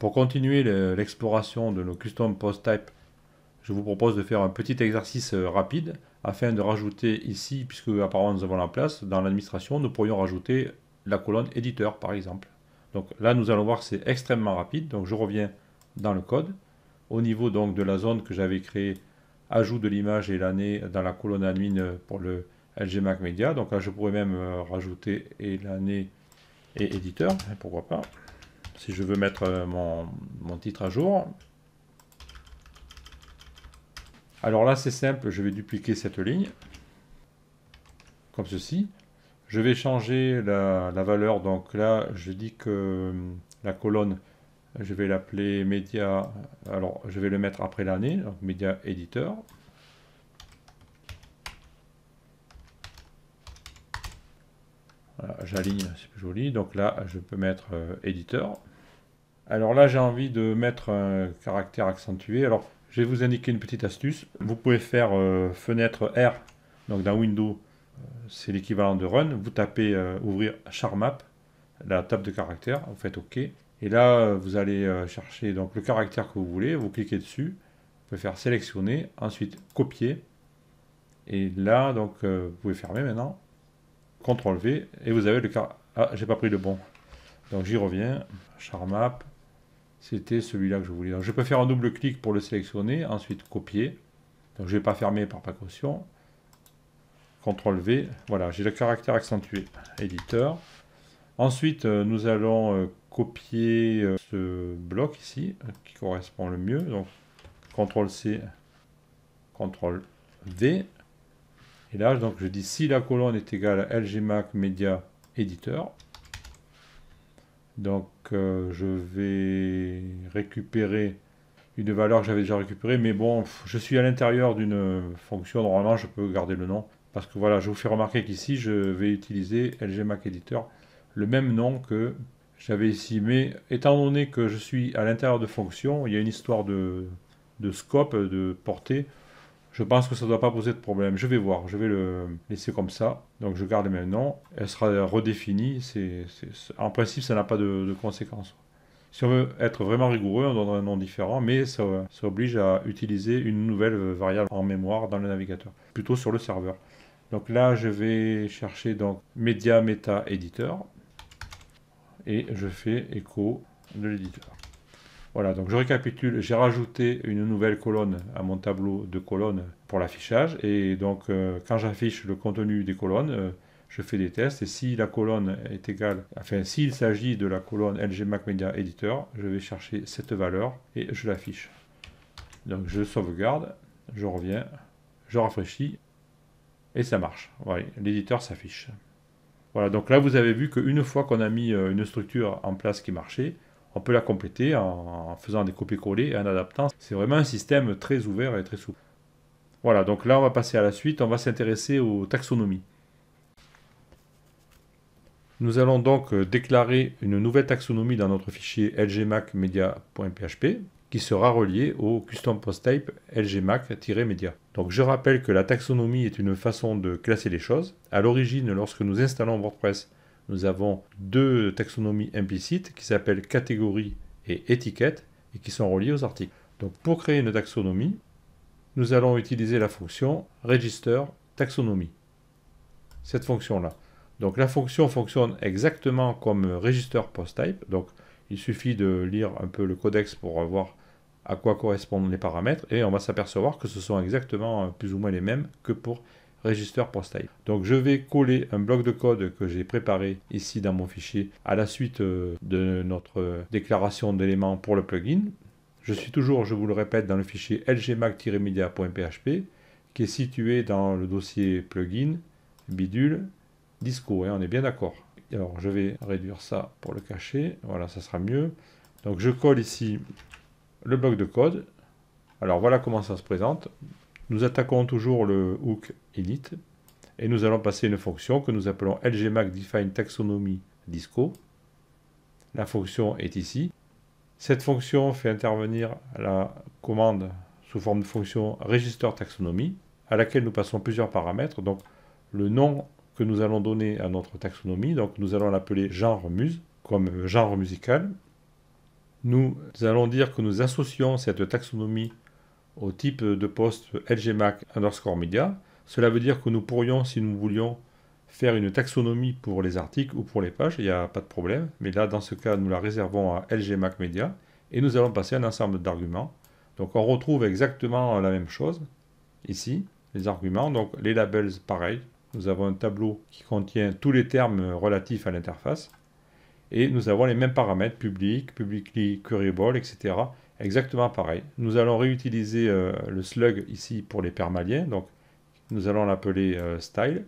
Pour continuer l'exploration de nos custom post type, je vous propose de faire un petit exercice rapide afin de rajouter ici, puisque apparemment nous avons la place, dans l'administration, nous pourrions rajouter la colonne éditeur par exemple. Donc là, nous allons voir que c'est extrêmement rapide. Donc je reviens dans le code. Au niveau donc de la zone que j'avais créée, ajout de l'image et l'année dans la colonne admin pour le LGMAC Media. Donc là, je pourrais même rajouter et l'année et éditeur, pourquoi pas, si je veux mettre mon titre à jour. Alors là, c'est simple, je vais dupliquer cette ligne, comme ceci. Je vais changer la valeur, donc là, je dis que la colonne, je vais l'appeler média, alors je vais le mettre après l'année, donc média éditeur. Voilà, j'aligne, c'est plus joli, donc là, je peux mettre éditeur. Alors là, j'ai envie de mettre un caractère accentué. Alors, je vais vous indiquer une petite astuce. Vous pouvez faire fenêtre R, donc dans Windows, c'est l'équivalent de Run. Vous tapez ouvrir Charmap, la table de caractères, vous faites OK. Et là, vous allez chercher donc, le caractère que vous voulez, vous cliquez dessus, vous pouvez faire sélectionner, ensuite copier. Et là, donc, vous pouvez fermer maintenant. CTRL V, et vous avez le caractère. Ah, j'ai pas pris le bon. Donc j'y reviens, Charmap. C'était celui-là que je voulais. Donc, je peux faire un double clic pour le sélectionner, ensuite copier. Donc je ne vais pas fermer par précaution. CTRL V, voilà, j'ai le caractère accentué, éditeur. Ensuite, nous allons copier ce bloc ici, qui correspond le mieux. Donc CTRL C, CTRL V. Et là, donc, je dis si la colonne est égale à LGMAC Media Éditeur. Donc je vais récupérer une valeur que j'avais déjà récupérée, mais bon, je suis à l'intérieur d'une fonction, normalement je peux garder le nom, parce que voilà, je vous fais remarquer qu'ici je vais utiliser LGMAC Editor, le même nom que j'avais ici, mais étant donné que je suis à l'intérieur de fonctions, il y a une histoire de scope, de portée. Je pense que ça ne doit pas poser de problème. Je vais voir, je vais le laisser comme ça. Donc je garde le même nom. Elle sera redéfinie. En principe, ça n'a pas de conséquences. Si on veut être vraiment rigoureux, on donne un nom différent, mais ça oblige à utiliser une nouvelle variable en mémoire dans le navigateur, plutôt sur le serveur. Donc là, je vais chercher donc Media Meta Editor et je fais écho de l'éditeur. Voilà, donc je récapitule, j'ai rajouté une nouvelle colonne à mon tableau de colonnes pour l'affichage, et donc quand j'affiche le contenu des colonnes, je fais des tests, et si la colonne est égale, enfin s'il s'agit de la colonne LGMAC Media Editor, je vais chercher cette valeur et je l'affiche. Donc je sauvegarde, je reviens, je rafraîchis, et ça marche. Voilà, l'éditeur s'affiche. Voilà, donc là vous avez vu qu'une fois qu'on a mis une structure en place qui marchait, on peut la compléter en faisant des copier-coller et en adaptant. C'est vraiment un système très ouvert et très souple. Voilà, donc là on va passer à la suite, on va s'intéresser aux taxonomies. Nous allons donc déclarer une nouvelle taxonomie dans notre fichier lgmac-media.php qui sera relié au custom post type lgmac-media. Donc je rappelle que la taxonomie est une façon de classer les choses. À l'origine, lorsque nous installons WordPress, nous avons deux taxonomies implicites qui s'appellent catégorie et étiquette et qui sont reliées aux articles. Donc pour créer une taxonomie, nous allons utiliser la fonction register taxonomie. Cette fonction-là. Donc la fonction fonctionne exactement comme register post type. Donc il suffit de lire un peu le codex pour voir à quoi correspondent les paramètres et on va s'apercevoir que ce sont exactement plus ou moins les mêmes que pour register post type. Donc je vais coller un bloc de code que j'ai préparé ici dans mon fichier à la suite de notre déclaration d'éléments pour le plugin. Je suis toujours, je vous le répète, dans le fichier lgmac-media.php qui est situé dans le dossier plugin, bidule, disco, on est bien d'accord. Alors je vais réduire ça pour le cacher, voilà, ça sera mieux. Donc je colle ici le bloc de code. Alors voilà comment ça se présente. Nous attaquons toujours le hook init et nous allons passer une fonction que nous appelons lgmac-define-taxonomy disco. La fonction est ici. Cette fonction fait intervenir la commande sous forme de fonction register taxonomy à laquelle nous passons plusieurs paramètres. Donc le nom que nous allons donner à notre taxonomie, donc nous allons l'appeler genre muse comme genre musical. nous allons dire que nous associons cette taxonomie au type de poste LGMAC_media. Cela veut dire que nous pourrions, si nous voulions, faire une taxonomie pour les articles ou pour les pages, il n'y a pas de problème. Mais là, dans ce cas, nous la réservons à LGMAC Media et nous allons passer un ensemble d'arguments. Donc on retrouve exactement la même chose ici, les arguments. Donc les labels, pareil. Nous avons un tableau qui contient tous les termes relatifs à l'interface. Et nous avons les mêmes paramètres, public, publicly queryable, etc. Exactement pareil. Nous allons réutiliser le slug ici pour les permaliens. Donc nous allons l'appeler style.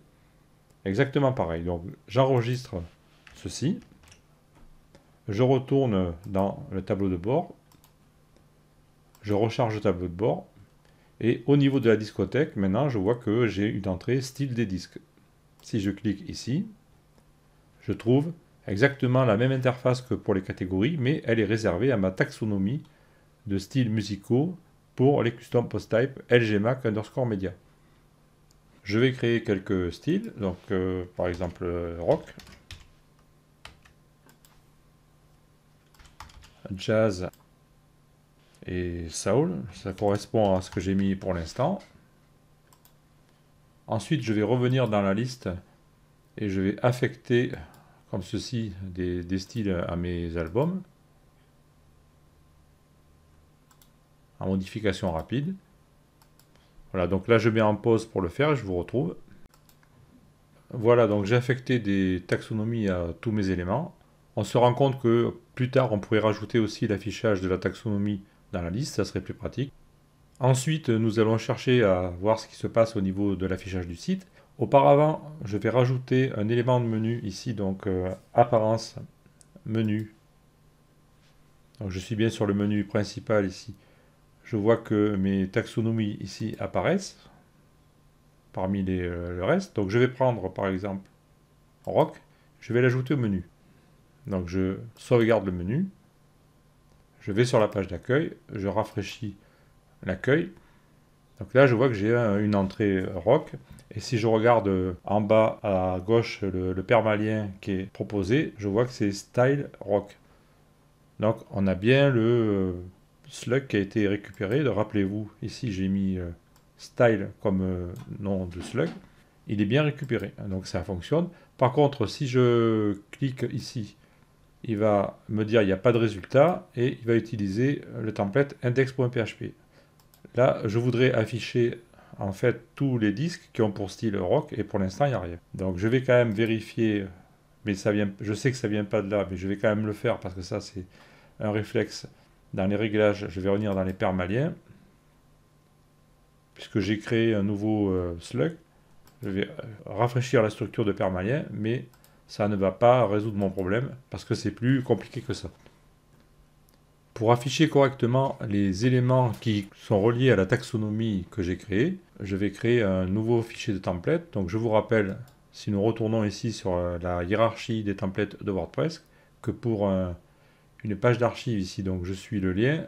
Exactement pareil. Donc j'enregistre ceci. Je retourne dans le tableau de bord. Je recharge le tableau de bord. Et au niveau de la discothèque, maintenant, je vois que j'ai une entrée style des disques. Si je clique ici, je trouve exactement la même interface que pour les catégories, mais elle est réservée à ma taxonomie de styles musicaux pour les custom post type LGMAC_media. Je vais créer quelques styles, donc par exemple rock, jazz et soul, ça correspond à ce que j'ai mis pour l'instant. Ensuite, je vais revenir dans la liste et je vais affecter comme ceci des styles à mes albums en modification rapide. Voilà, donc là je mets en pause pour le faire et je vous retrouve. Voilà, donc j'ai affecté des taxonomies à tous mes éléments. On se rend compte que plus tard on pourrait rajouter aussi l'affichage de la taxonomie dans la liste, ça serait plus pratique. Ensuite, nous allons chercher à voir ce qui se passe au niveau de l'affichage du site. Auparavant, je vais rajouter un élément de menu ici, donc apparence, menu. Donc je suis bien sur le menu principal ici. Je vois que mes taxonomies ici apparaissent parmi le reste. Donc je vais prendre par exemple rock, je vais l'ajouter au menu. Donc je sauvegarde le menu, je vais sur la page d'accueil, je rafraîchis l'accueil. Donc là je vois que j'ai une entrée rock. Et si je regarde en bas à gauche le permalien qui est proposé, je vois que c'est style rock. Donc on a bien le slug qui a été récupéré. Rappelez-vous, ici j'ai mis style comme nom de slug. Il est bien récupéré, donc ça fonctionne. Par contre, si je clique ici, il va me dire il n'y a pas de résultat et il va utiliser le template index.php. Là, je voudrais afficher en fait tous les disques qui ont pour style rock et pour l'instant il n'y a rien. Donc je vais quand même vérifier, mais ça vient, je sais que ça vient pas de là, mais je vais quand même le faire parce que ça c'est un réflexe. Dans les réglages, je vais revenir dans les permaliens puisque j'ai créé un nouveau slug. Je vais rafraîchir la structure de permalien, mais ça ne va pas résoudre mon problème parce que c'est plus compliqué que ça. Pour afficher correctement les éléments qui sont reliés à la taxonomie que j'ai créée, je vais créer un nouveau fichier de template. Donc je vous rappelle, si nous retournons ici sur la hiérarchie des templates de WordPress, que pour une page d'archive ici, donc je suis le lien,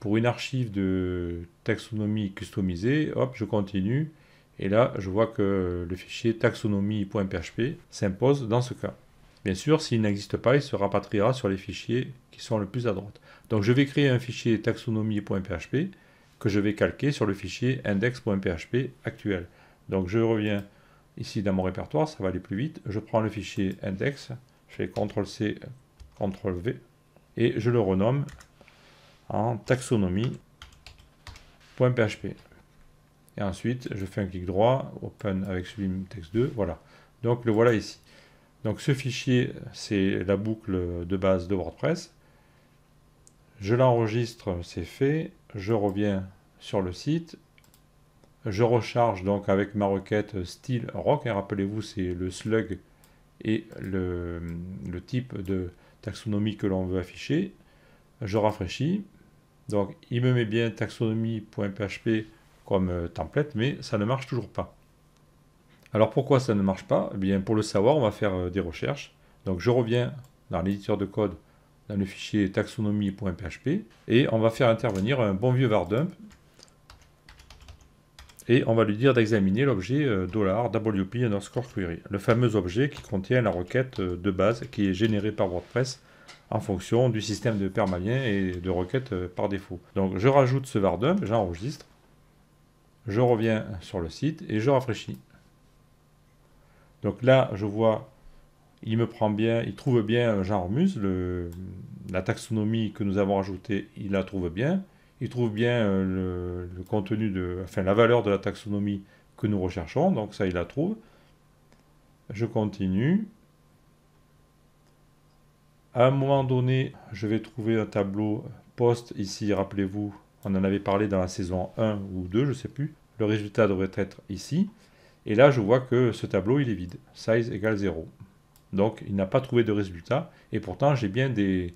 pour une archive de taxonomie customisée, hop, je continue, et là je vois que le fichier taxonomie.php s'impose dans ce cas. Bien sûr, s'il n'existe pas, il se rapatriera sur les fichiers qui sont le plus à droite. Donc je vais créer un fichier taxonomie.php que je vais calquer sur le fichier index.php actuel. Donc je reviens ici dans mon répertoire, ça va aller plus vite. Je prends le fichier index, je fais CTRL-C, CTRL-V, et je le renomme en taxonomie.php. Et ensuite, je fais un clic droit, Open avec Sublime Text 2, voilà. Donc le voilà ici. Donc ce fichier, c'est la boucle de base de WordPress. Je l'enregistre, c'est fait. Je reviens sur le site. Je recharge donc avec ma requête style rock. Et rappelez-vous, c'est le slug et le type de taxonomie que l'on veut afficher. Je rafraîchis. Donc il me met bien taxonomie.php comme template, mais ça ne marche toujours pas. Alors pourquoi ça ne marche pas? Eh bien, pour le savoir, on va faire des recherches. Donc je reviens dans l'éditeur de code, dans le fichier taxonomie.php, et on va faire intervenir un bon vieux var dump, et on va lui dire d'examiner l'objet $WP_query, le fameux objet qui contient la requête de base qui est générée par WordPress en fonction du système de permalien et de requête par défaut. Donc je rajoute ce var dump, j'enregistre, je reviens sur le site et je rafraîchis. Donc là, je vois, il me prend bien, il trouve bien Jean Ormuz, la taxonomie que nous avons ajoutée, il la trouve bien. Il trouve bien le contenu enfin la valeur de la taxonomie que nous recherchons, donc ça il la trouve. Je continue. À un moment donné, je vais trouver un tableau post ici, rappelez-vous, on en avait parlé dans la saison 1 ou 2, je ne sais plus. Le résultat devrait être ici. Et là, je vois que ce tableau, il est vide. Size égale 0. Donc, il n'a pas trouvé de résultat. Et pourtant, j'ai bien des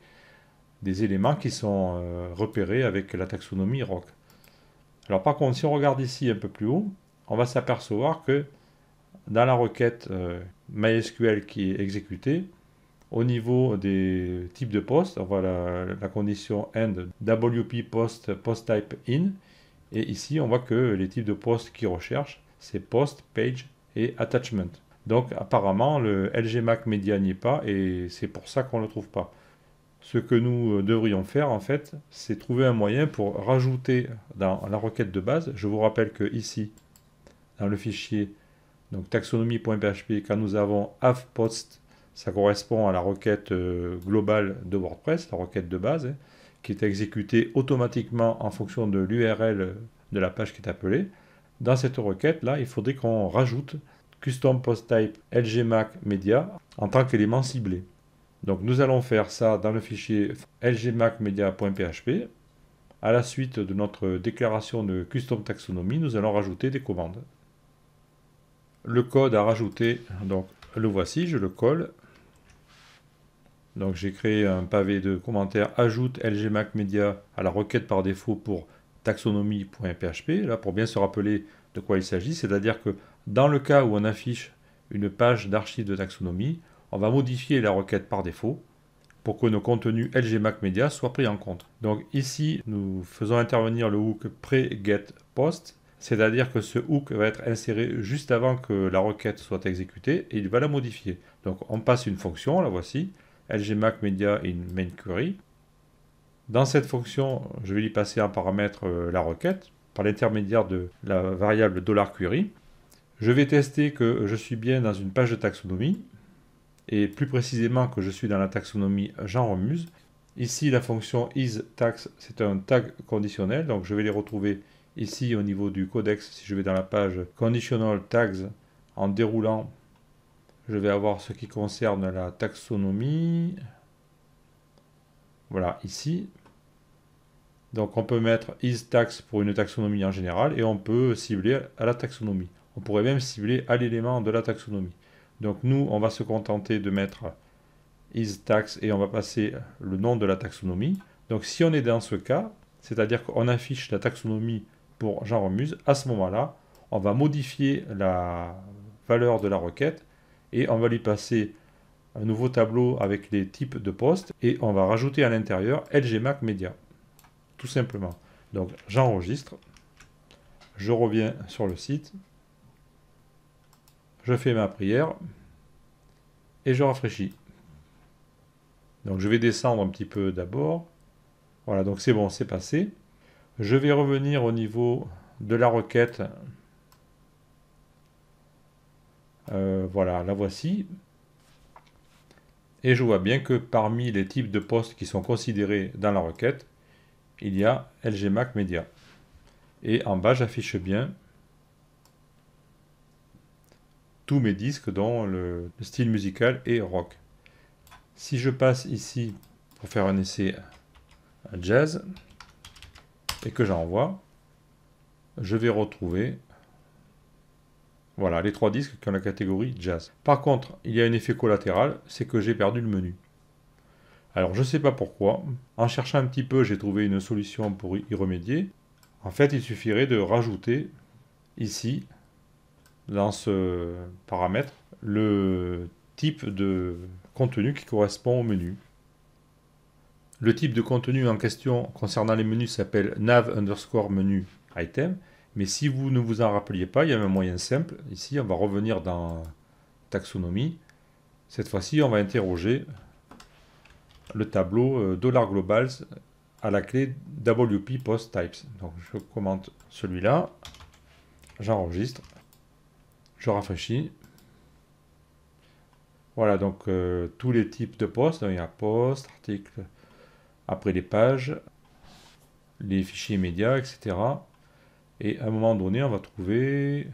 éléments qui sont repérés avec la taxonomie ROC. Alors, par contre, si on regarde ici un peu plus haut, on va s'apercevoir que dans la requête MySQL qui est exécutée, au niveau des types de postes, on voit la condition end WP post type in. Et ici, on voit que les types de postes qu'ils recherchent, c'est post, page et attachment. Donc apparemment, le LGMAC Media n'y est pas et c'est pour ça qu'on ne le trouve pas. Ce que nous devrions faire, en fait, c'est trouver un moyen pour rajouter dans la requête de base. Je vous rappelle que ici, dans le fichier donc taxonomie.php, quand nous avons havepostz, ça correspond à la requête globale de WordPress, la requête de base, qui est exécutée automatiquement en fonction de l'URL de la page qui est appelée. Dans cette requête-là, il faudrait qu'on rajoute custom post type lgmac media en tant qu'élément ciblé. Donc nous allons faire ça dans le fichier lgmacmedia.php. À la suite de notre déclaration de custom taxonomie, nous allons rajouter des commandes. Le code à rajouter, donc le voici, je le colle. Donc j'ai créé un pavé de commentaires ajoute LGMAC Media à la requête par défaut pour taxonomie.php, là pour bien se rappeler de quoi il s'agit, c'est-à-dire que dans le cas où on affiche une page d'archives de taxonomie, on va modifier la requête par défaut pour que nos contenus LGMAC Media soient pris en compte. Donc ici, nous faisons intervenir le hook pre-get-post, c'est-à-dire que ce hook va être inséré juste avant que la requête soit exécutée et il va la modifier. Donc on passe une fonction, la voici, LGMAC Media in main query. Dans cette fonction, je vais lui passer en paramètre la requête par l'intermédiaire de la variable $query. Je vais tester que je suis bien dans une page de taxonomie et plus précisément que je suis dans la taxonomie Jean Ormuz. Ici, la fonction isTax, c'est un tag conditionnel, donc je vais les retrouver ici au niveau du codex. Si je vais dans la page conditional tags en déroulant, je vais avoir ce qui concerne la taxonomie. Voilà, ici. Donc on peut mettre isTax pour une taxonomie en général et on peut cibler à la taxonomie. On pourrait même cibler à l'élément de la taxonomie. Donc nous, on va se contenter de mettre isTax et on va passer le nom de la taxonomie. Donc si on est dans ce cas, c'est-à-dire qu'on affiche la taxonomie pour Jean Ormuz, à ce moment-là, on va modifier la valeur de la requête et on va lui passer un nouveau tableau avec les types de postes et on va rajouter à l'intérieur LGMAC Media, tout simplement. Donc j'enregistre, je reviens sur le site, je fais ma prière et je rafraîchis. Donc je vais descendre un petit peu d'abord. Voilà, donc c'est bon, c'est passé. Je vais revenir au niveau de la requête. Voilà, la voici. Et je vois bien que parmi les types de postes qui sont considérés dans la requête, il y a LGMAC Media. Et en bas, j'affiche bien tous mes disques dont le style musical est rock. Si je passe ici pour faire un essai jazz et que j'envoie, je vais retrouver voilà, les 3 disques qui ont la catégorie jazz. Par contre, il y a un effet collatéral, c'est que j'ai perdu le menu. Alors je ne sais pas pourquoi. En cherchant un petit peu, j'ai trouvé une solution pour y remédier. En fait, il suffirait de rajouter ici, dans ce paramètre, le type de contenu qui correspond au menu. Le type de contenu en question concernant les menus s'appelle nav_menu item. Mais si vous ne vous en rappeliez pas, il y a un moyen simple. Ici, on va revenir dans taxonomie. Cette fois-ci, on va interroger le tableau $globals à la clé WP Post Types. Donc je commente celui-là, j'enregistre, je rafraîchis. Voilà, donc tous les types de postes, il y a post, article, après les pages, les fichiers médias, etc. Et à un moment donné, on va trouver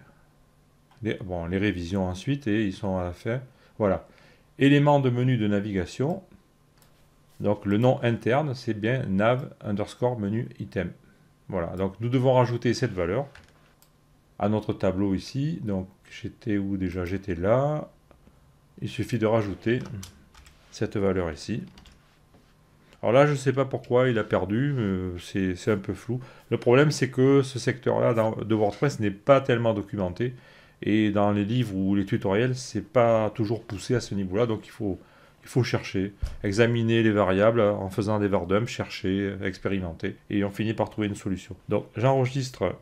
les révisions ensuite, et ils sont à la fin. Voilà. Éléments de menu de navigation. Donc le nom interne, c'est bien nav underscore menu item. Voilà, donc nous devons rajouter cette valeur à notre tableau ici. Donc j'étais où déjà? J'étais là. Il suffit de rajouter cette valeur ici. Alors là, je ne sais pas pourquoi il a perdu, c'est un peu flou. Le problème, c'est que ce secteur-là de WordPress n'est pas tellement documenté. Et dans les livres ou les tutoriels, c'est pas toujours poussé à ce niveau-là. Donc il faut chercher, examiner les variables en faisant des var dump, chercher, expérimenter. Et on finit par trouver une solution. Donc j'enregistre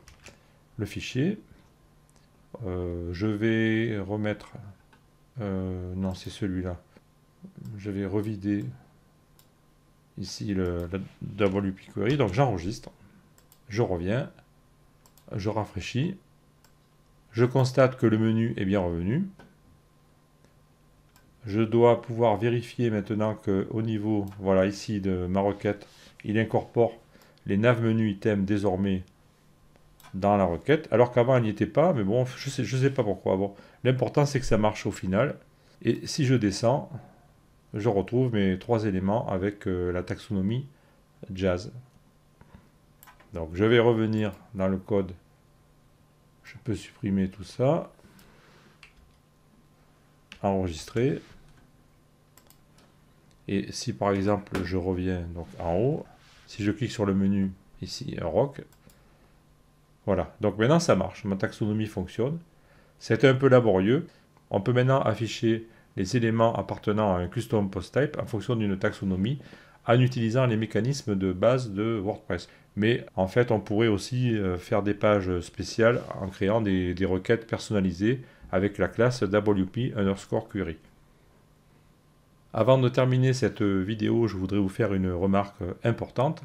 le fichier. Je vais remettre... non, c'est celui-là. Je vais revider ici la WP Query. Donc j'enregistre. Je reviens. Je rafraîchis. Je constate que le menu est bien revenu. Je dois pouvoir vérifier maintenant qu'au niveau, voilà ici de ma requête, il incorpore les nav menu items désormais dans la requête, alors qu'avant il n'y était pas, mais bon, je sais pas pourquoi. Bon, l'important c'est que ça marche au final. Et si je descends, je retrouve mes 3 éléments avec la taxonomie Jazz. Donc je vais revenir dans le code. Je peux supprimer tout ça. Enregistrer. Et si par exemple je reviens donc en haut, si je clique sur le menu ici, rock, voilà. Donc maintenant ça marche, ma taxonomie fonctionne. C'était un peu laborieux. On peut maintenant afficher les éléments appartenant à un custom post type en fonction d'une taxonomie en utilisant les mécanismes de base de WordPress. Mais en fait, on pourrait aussi faire des pages spéciales en créant des requêtes personnalisées avec la classe WP underscore query. Avant de terminer cette vidéo, je voudrais vous faire une remarque importante.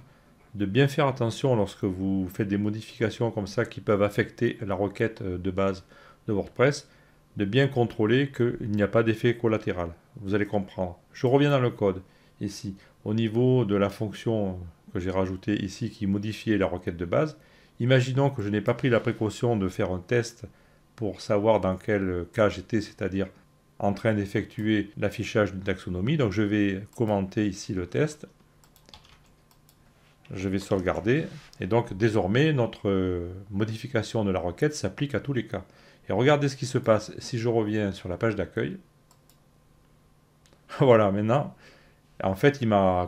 De bien faire attention lorsque vous faites des modifications comme ça qui peuvent affecter la requête de base de WordPress, de bien contrôler qu'il n'y a pas d'effet collatéral. Vous allez comprendre. Je reviens dans le code, ici, au niveau de la fonction que j'ai rajoutée ici qui modifiait la requête de base. Imaginons que je n'ai pas pris la précaution de faire un test pour savoir dans quel cas j'étais, c'est-à-dire en train d'effectuer l'affichage d'une taxonomie. Donc je vais commenter ici le test. Je vais sauvegarder. Et donc désormais, notre modification de la requête s'applique à tous les cas. Et regardez ce qui se passe si je reviens sur la page d'accueil. Voilà, maintenant, en fait,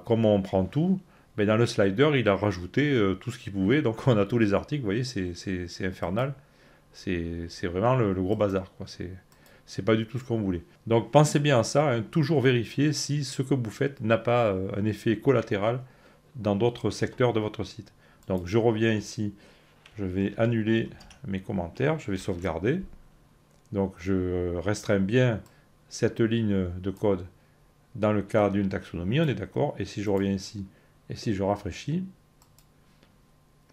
comme on prend tout, mais dans le slider, il a rajouté tout ce qu'il pouvait. Donc on a tous les articles, vous voyez, c'est infernal. C'est vraiment le gros bazar, quoi. C'est pas du tout ce qu'on voulait. Donc pensez bien à ça, hein, toujours vérifier si ce que vous faites n'a pas un effet collatéral dans d'autres secteurs de votre site. Donc je reviens ici, je vais annuler mes commentaires, je vais sauvegarder. Donc je restreins bien cette ligne de code dans le cas d'une taxonomie, on est d'accord. Et si je reviens ici, et si je rafraîchis,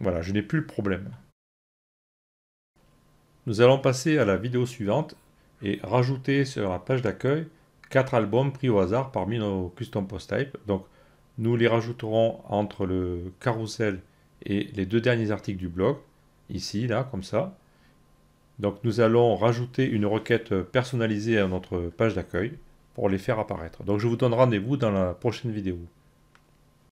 voilà, je n'ai plus le problème. Nous allons passer à la vidéo suivante et rajouter sur la page d'accueil 4 albums pris au hasard parmi nos custom post types. Donc nous les rajouterons entre le carrousel et les 2 derniers articles du blog, ici, là, comme ça. Donc nous allons rajouter une requête personnalisée à notre page d'accueil pour les faire apparaître. Donc je vous donne rendez-vous dans la prochaine vidéo.